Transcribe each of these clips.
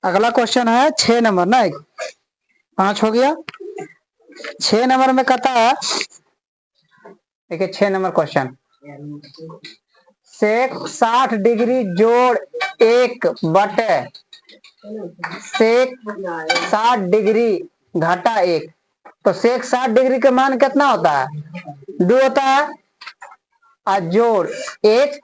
अगला क्वेश्चन है 6 नंबर ना, 5 हो गया। 6 नंबर में कहता है, देखिए 6 नंबर क्वेश्चन, सेक 60 डिग्री जोड़ 1 बटे सेक 60 डिग्री घटा 1। तो सेक 60 डिग्री का मान कितना होता है? 2 होता है। और जोड़ 1,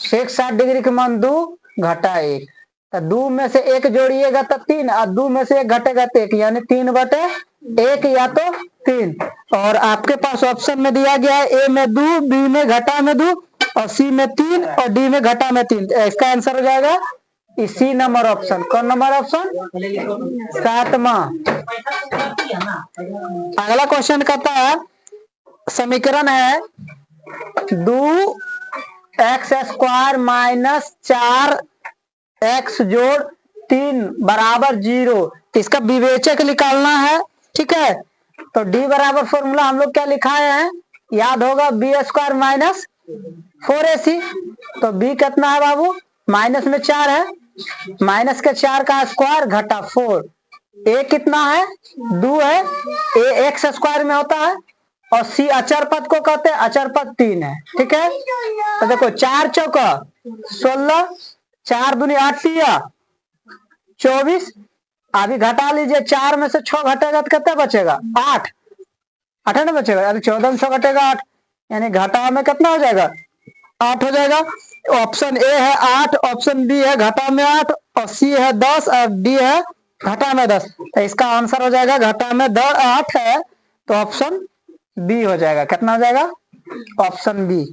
सेक 60 डिग्री का मान 2 घटा 1। तो 2 में से 1 जोड़िएगा तो 3, और 2 में से 1 घटेगा तो 1, यानी 3 बटे 1 या तो 3। और आपके पास ऑप्शन में दिया गया है ए में 2, बी में घटा में 2, और सी में 3, और डी में घटा में 3। इसका आंसर हो जाएगा इसी नंबर ऑप्शन। कौन नंबर ऑप्शन? 7वां। अगला क्वेश्चन कहता है, समीकरण है 2x² माइनस 4x जोड़ 3 बराबर 0। इसका विवेचक निकालना है, ठीक है। तो डी बराबर फॉर्मूला हम लोग क्या लिखाए हैं, याद होगा, b² माइनस 4ac। तो b कितना है बाबू? माइनस में 4 है, माइनस के 4 का स्क्वायर घटा 4। ए कितना है? 2 है। ए x² में होता है, और सी अचर पद को कहते हैं, अचर पद 3 है, ठीक है। तो देखो 4 चौका 16, 4 दूनी 8 तिया 24। अभी घटा लीजिए, 4 में से 6 घटेगा तो कितना बचेगा? 8। 8 है ना बचेगा, अभी 14 में 6 घटेगा 8, यानी घटा में कितना हो जाएगा? 8 हो जाएगा। ऑप्शन ए है 8, ऑप्शन बी है घटा में 8, और सी है 10, और डी है घटा में 10। तो इसका आंसर हो जाएगा घटा में 8 है, तो ऑप्शन बी हो जाएगा। कितना हो जाएगा? ऑप्शन बी,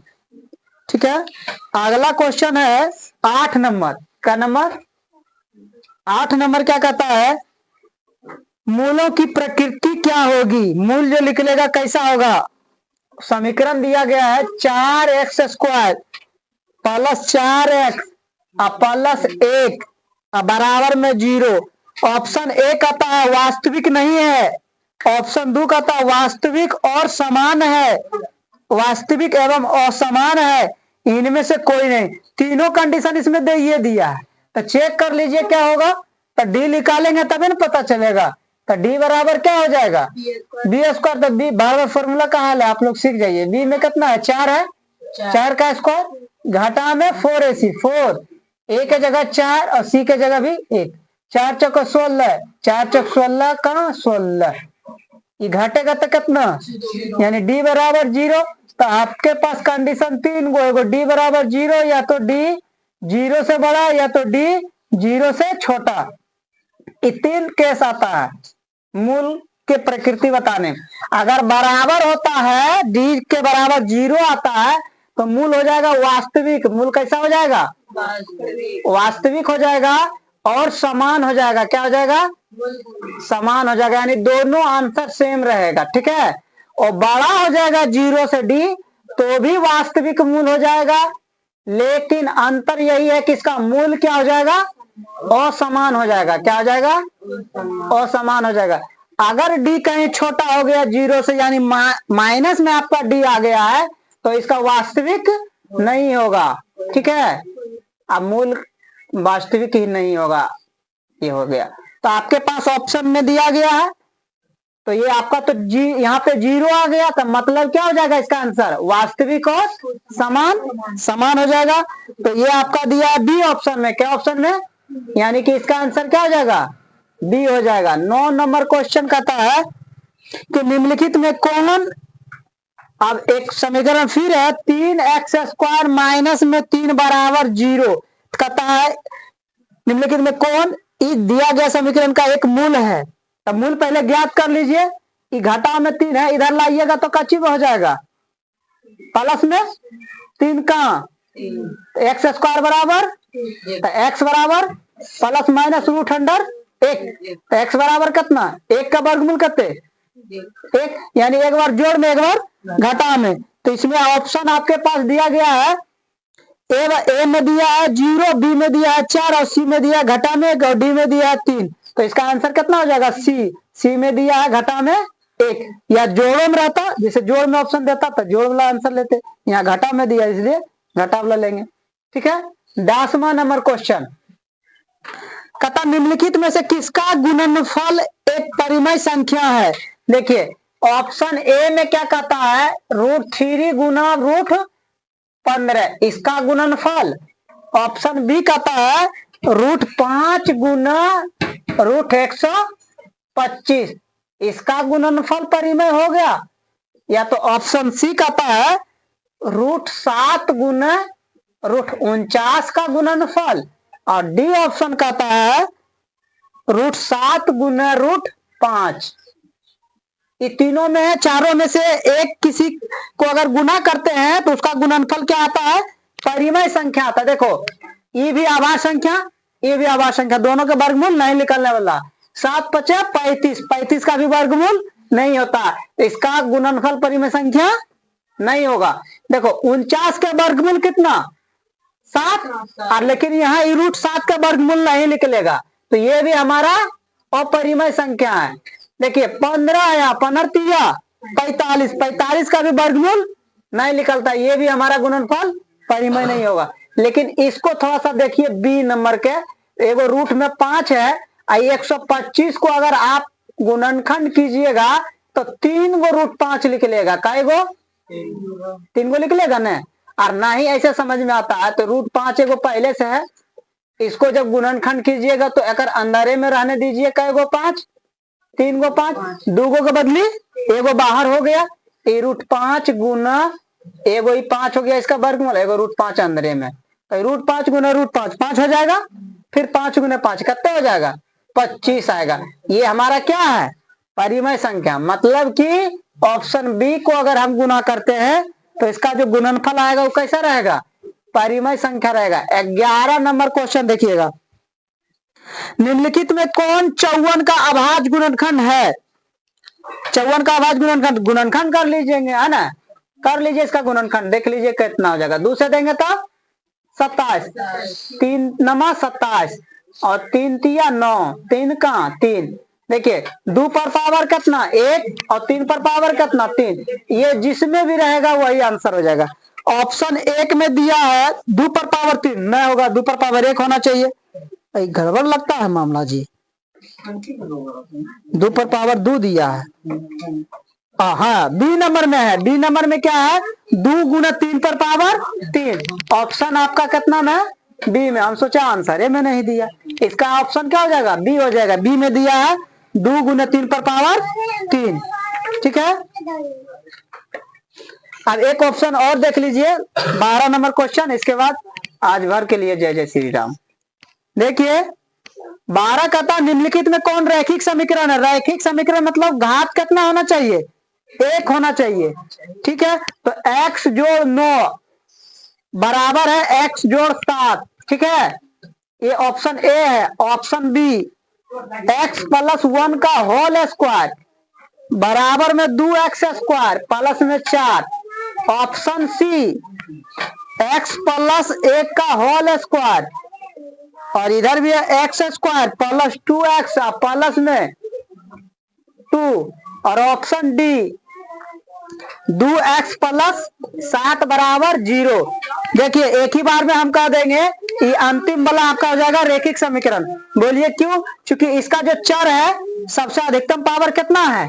ठीक है। अगला क्वेश्चन है 8 नंबर का। नंबर 8 नंबर क्या कहता है, मूलों की प्रकृति क्या होगी? मूल जो निकलेगा कैसा होगा? समीकरण दिया गया है 4x² प्लस 4x प्लस 1 बराबर में 0। ऑप्शन ए कहता है वास्तविक नहीं है, ऑप्शन 2 कहता है वास्तविक और समान है, वास्तविक एवं असमान है, इनमें से कोई नहीं। तीनों कंडीशन इसमें ये दिया है, तो चेक कर लीजिए क्या होगा। तो डी निकालेंगे तभी ना पता चलेगा। तो डी बराबर क्या हो जाएगा? b²। तो बी बार फॉर्मूला कहाँ है, आप लोग सीख जाइए। बी में कितना है? 4 है, 4 का स्क्वायर घटा में 4ac, 4 ए के जगह 4 और सी के जगह भी 1। 4 चौका 16, 4 चौक 16 का 16, ये घटेगा तो कितना? यानी डी बराबर 0। तो आपके पास कंडीशन 3 गो, एगो डी बराबर 0, या तो डी 0 से बड़ा, या तो डी 0 से छोटा। ये 3 केस आता है मूल के प्रकृति बताने। अगर बराबर होता है, डी के बराबर 0 आता है, तो मूल हो जाएगा वास्तविक। मूल कैसा हो जाएगा? वास्तविक हो जाएगा, और समान हो जाएगा। क्या हो जाएगा? समान हो जाएगा, यानी दोनों आंसर सेम रहेगा, ठीक है। और बड़ा हो जाएगा 0 से डी, तो भी वास्तविक मूल हो जाएगा। लेकिन अंतर यही है कि इसका मूल क्या हो जाएगा? असमान हो जाएगा। क्या हो जाएगा? असमान हो जाएगा। अगर डी कहीं छोटा हो गया 0 से, यानी माइनस में आपका डी आ गया है, तो इसका वास्तविक नहीं होगा, ठीक है। अब मूल वास्तविक ही नहीं होगा, ये हो गया। तो आपके पास ऑप्शन में दिया गया है, तो ये आपका तो यहाँ पे 0 आ गया, तो मतलब क्या हो जाएगा इसका आंसर? वास्तविक और समान हो जाएगा। तो ये आपका दिया है बी ऑप्शन में। क्या ऑप्शन में? यानी कि इसका आंसर क्या हो जाएगा? बी हो जाएगा। 9 नंबर क्वेश्चन कहता है कि निम्नलिखित में कौन, अब एक समीकरण फिर है 3x² माइनस में 3 बराबर 0। कहता है निम्नलिखित में कौन इस दिया गया समीकरण का एक मूल है। अब मूल पहले ज्ञात कर लीजिए। घटा में 3 है, इधर लाइएगा तो कच्ची हो जाएगा, प्लस में 3 का x² बराबर, तो x बराबर प्लस माइनस रूट अंडर 1। तो x बराबर कितना? 1 का वर्गमूल कितने? 1, यानी एक बार जोड़ में एक बार घटा में। तो इसमें ऑप्शन आपके पास दिया गया है, ए में दिया है 0, बी में दिया है 4, और सी में दिया है घटा में 1, और डी में दिया है 3। तो इसका आंसर कितना हो जाएगा? सी में दिया है घटा में 1। या जोड़ों में रहता, जैसे जोड़ में ऑप्शन देता तो जोड़ वाला आंसर लेते, यहाँ घटा में दिया इसलिए घटा वाला लेंगे, ठीक है। 10वां नंबर क्वेश्चन, कहता निम्नलिखित में से किसका गुणनफल एक परिमेय संख्या है। देखिए ऑप्शन ए में क्या कहता है, √3 गुना √15 इसका गुणनफल। ऑप्शन बी कहता है √5 गुना √125 इसका गुणनफल परिमेय हो गया। या तो ऑप्शन सी कहता है √7 गुना √49 का गुणनफल, और डी ऑप्शन कहता है √7 गुना √5। ये तीनों में है, चारों में से एक किसी को अगर गुना करते हैं तो उसका गुणनफल क्या आता है, परिमेय संख्या आता है। देखो ये भी आभाज्य संख्या, ये भी आभाज्य संख्या, दोनों के वर्गमूल नहीं निकलने वाला। 7 × 5 = 35, 35 का भी वर्गमूल नहीं होता, इसका गुणनफल परिमेय संख्या नहीं होगा। देखो 49 का वर्गमूल कितना, 7, और लेकिन यहाँ √7 का वर्गमूल नहीं निकलेगा, तो ये भी हमारा अपरिमेय संख्या है। देखिए 15 या 15 45, 45 का भी वर्गमूल नहीं निकलता, ये भी हमारा गुणनफल परिमेय नहीं होगा। लेकिन इसको थोड़ा सा देखिए, बी नंबर के एगो रूट में 5 है, 125 को अगर आप गुणनखंड कीजिएगा तो 3 गो √5 निकलेगा। कै गो, 3 गो निकलेगा न। और ना ही ऐसे समझ में आता है तो √5 एगो पहले से है, इसको जब गुणनखंड कीजिएगा तो अगर अंदरे में रहने दीजिए, कै गो 5, 3 गो 5, 2 गो के बदली एगो बाहर हो गया, √5 गुना एगो ही 5 हो गया, इसका वर्गमूल एगो √5 अंदरे में, तो √5 गुना √5 5 हो जाएगा, फिर 5 गुना 5 कितना हो जाएगा, 25 आएगा। ये हमारा क्या है, परिमेय संख्या। मतलब कि ऑप्शन बी को अगर हम गुना करते हैं तो इसका जो गुणनफल आएगा वो कैसा रहेगा, परिमेय संख्या रहेगा। 11 नंबर क्वेश्चन देखिएगा, निम्नलिखित में कौन 54 का अभाज्य गुणनखंड है। 54 का अभाज्य गुणनखंड कर लीजिए, है ना, कर लीजिए इसका गुणनखंड, देख लीजिए कितना हो जाएगा। 2 से देंगे तो 27, 3 नमा 27 और 3 तिया 9, 3 का 3। देखिए 2 पर पावर कितना 1 और 3 पर पावर कितना 3, ये जिसमें भी रहेगा वही आंसर हो जाएगा। ऑप्शन 1 में दिया है 2 पर पावर 3 नहीं होगा, 2 पर पावर 1 होना चाहिए। गड़बड़ लगता है मामला जी, 2 पर पावर 2 दिया है। हाँ बी नंबर में है, बी नंबर में क्या है, 2 गुना 3 पर पावर 3। ऑप्शन आपका कितना में, बी में। हम सोचा आंसर ए में नहीं दिया, इसका ऑप्शन क्या हो जाएगा, बी हो जाएगा। बी में दिया है 2 गुना 3 पर पावर 3, ठीक है। अब एक ऑप्शन और देख लीजिए, 12 नंबर क्वेश्चन, इसके बाद आज भर के लिए जय जय श्री राम। देखिए 12 कहता निम्नलिखित में कौन रैखिक समीकरण है। रैखिक समीकरण मतलब घात कितना होना चाहिए, 1 होना चाहिए, ठीक है। तो x जोड़ 9 बराबर है x जोड़ 7, ठीक है, ये ऑप्शन ए है। ऑप्शन बी x + 1 का होल स्क्वायर बराबर में 2x² प्लस में 4। ऑप्शन सी x + 1 का होल स्क्वायर, और इधर भी है x² + 2x प्लस में 2। और ऑप्शन डी 2x + 7 बराबर 0। देखिए एक ही बार में हम कह देंगे, ये अंतिम वाला आपका हो जाएगा रैखिक समीकरण। बोलिए क्यों, क्योंकि इसका जो चर है सबसे अधिकतम पावर कितना है,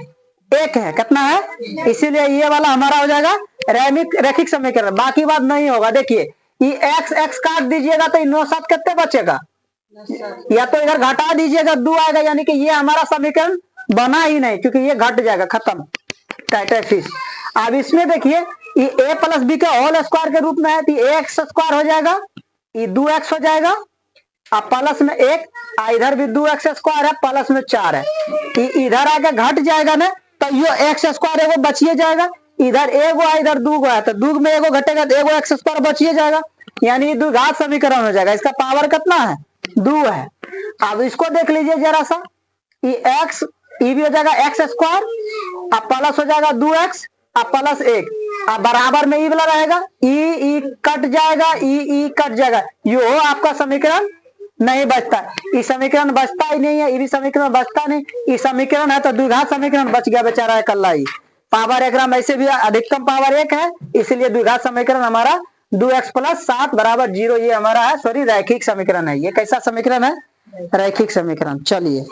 1 है, कितना है, इसीलिए ये वाला हमारा हो जाएगा रैखिक समीकरण। बाकी बात नहीं होगा। देखिए ये x काट दीजिएगा तो 9 7 कितने बचेगा, या तो इधर घटा दीजिएगा 2 आएगा, यानी कि ये हमारा समीकरण बना ही नहीं, क्योंकि ये घट जाएगा, खत्म, टाइटर फिश। अब इसमें देखिए ये a + b का होल स्क्वायर के रूप में है, तो ax² हो जाएगा, ये 2x हो जाएगा, अब प्लस में 1, इधर भी 2x² है, प्लस में 4 है, ये इधर आके घट जाएगा ना, तो ये x² एगो बचिए जाएगा, इधर एगो है, इधर 2 गो है, तो 2 में एगो घटेगा तो एगो x² बचिए जाएगा, यानी ये द्विघात समीकरण हो जाएगा। इसका पावर कितना है, 2 है। अब इसको देख लीजिए जरा सा, ये x, ये भी हो जाएगा x², अब प्लस हो जाएगा 2x, अब प्लस 1, अब बराबर में ई वाला रहेगा, ई कट जाएगा, ई कट जाएगा, यो आपका समीकरण नहीं बचता। ये समीकरण बचता ही नहीं है, ये भी समीकरण बचता नहीं, ये समीकरण है तो द्विघात समीकरण बच गया बेचारा है कल्ला ही। पावर एक ऐसे भी अधिकतम पावर 1 है, इसलिए द्विघात समीकरण हमारा 2x + 7 बराबर 0 ये हमारा है, सॉरी रैखिक समीकरण है। ये कैसा समीकरण है, रैखिक समीकरण। चलिए